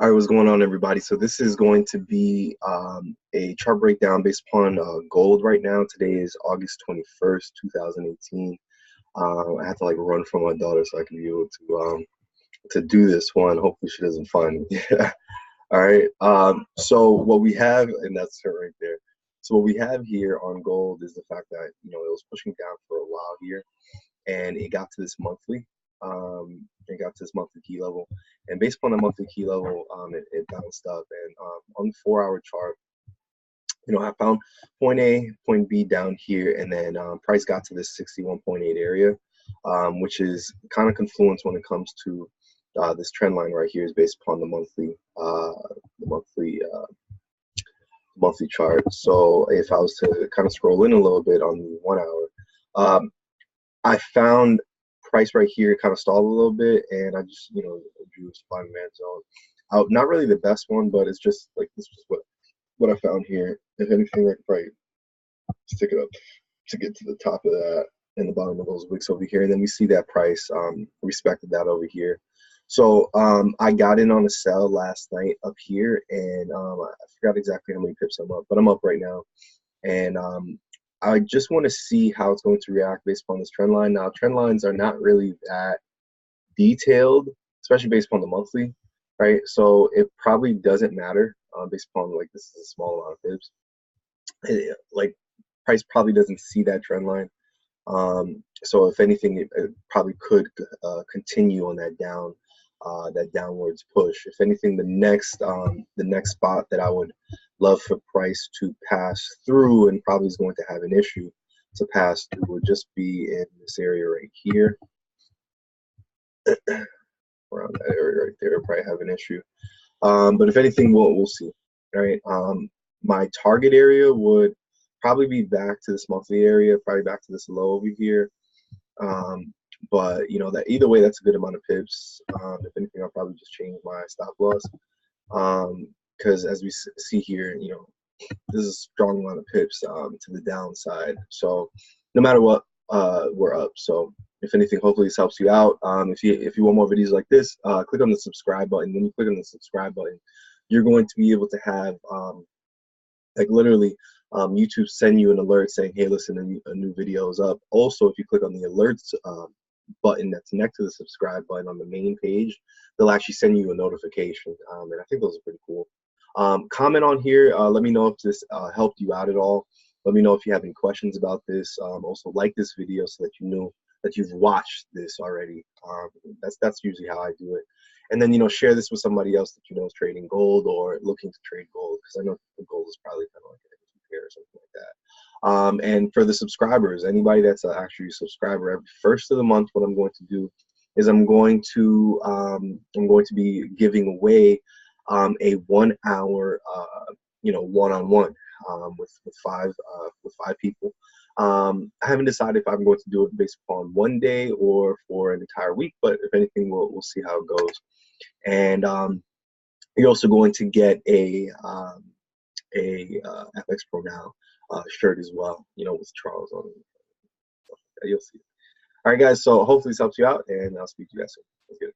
All right, what's going on, everybody? So this is going to be a chart breakdown based upon gold right now. Today is August 21st, 2018. I have to like run from my daughter so I can be able to do this one. Hopefully she doesn't find me. All right. So what we have, and that's her right there. So what we have here on gold is the fact that it was pushing down for a while here, and it got to this monthly. It got to this monthly key level, and based upon the monthly key level, it bounced up. And on the 4-hour chart, I found point A, point B down here, and then price got to this 61.8 area, which is kind of confluence when it comes to this trend line right here is based upon the monthly chart. So if I was to kind of scroll in a little bit on the 1 hour, I found price right here kind of stalled a little bit, and I just drew a supply and demand zone out. Not really the best one, but it's just like this is what I found here. If anything, I could probably stick it up to get to the top of that and the bottom of those wicks over here, and then we see that price respected that over here. So I got in on a sell last night up here, and I forgot exactly how many pips I'm up, but I'm up right now, and I just want to see how it's going to react based upon this trend line. Now, trend lines are not really that detailed, especially based upon the monthly, right? So it probably doesn't matter based upon, like, this is a small amount of pips. Like, price probably doesn't see that trend line. So if anything, it probably could continue on that downwards push. If anything, the next spot that I would love for price to pass through, and probably is going to have an issue to pass through, would just be in this area right here. Around that area right there, probably have an issue. But if anything, we'll see. All right. My target area would probably be back to this monthly area, probably back to this low over here. But that either way, that's a good amount of pips. If anything, I'll probably just change my stop loss. Because as we see here, this is a strong amount of pips to the downside. So no matter what, we're up. So if anything, hopefully this helps you out. If you want more videos like this, click on the subscribe button. When you click on the subscribe button, you're going to be able to have like literally YouTube send you an alert saying, hey, listen, a new video is up. Also, if you click on the alerts button that's next to the subscribe button on the main page, they'll actually send you a notification, and I think those are pretty cool. Comment on here, let me know if this helped you out at all. Let me know if you have any questions about this. Also, like this video so that you know that you've watched this already. That's usually how I do it. And then share this with somebody else that is trading gold or looking to trade gold, because I know the gold is probably kind of like a pair or something like that. And for the subscribers, anybody that's actually a subscriber, every first of the month, what I'm going to do is I'm going to be giving away a 1 hour one-on-one with five people. I haven't decided if I'm going to do it based upon one day or for an entire week, but if anything, we'll see how it goes. And you're also going to get a FX Pro Now shirt as well, with Charles on it. You'll see. All right, guys. So hopefully this helps you out, and I'll speak to you guys soon. Let's get it.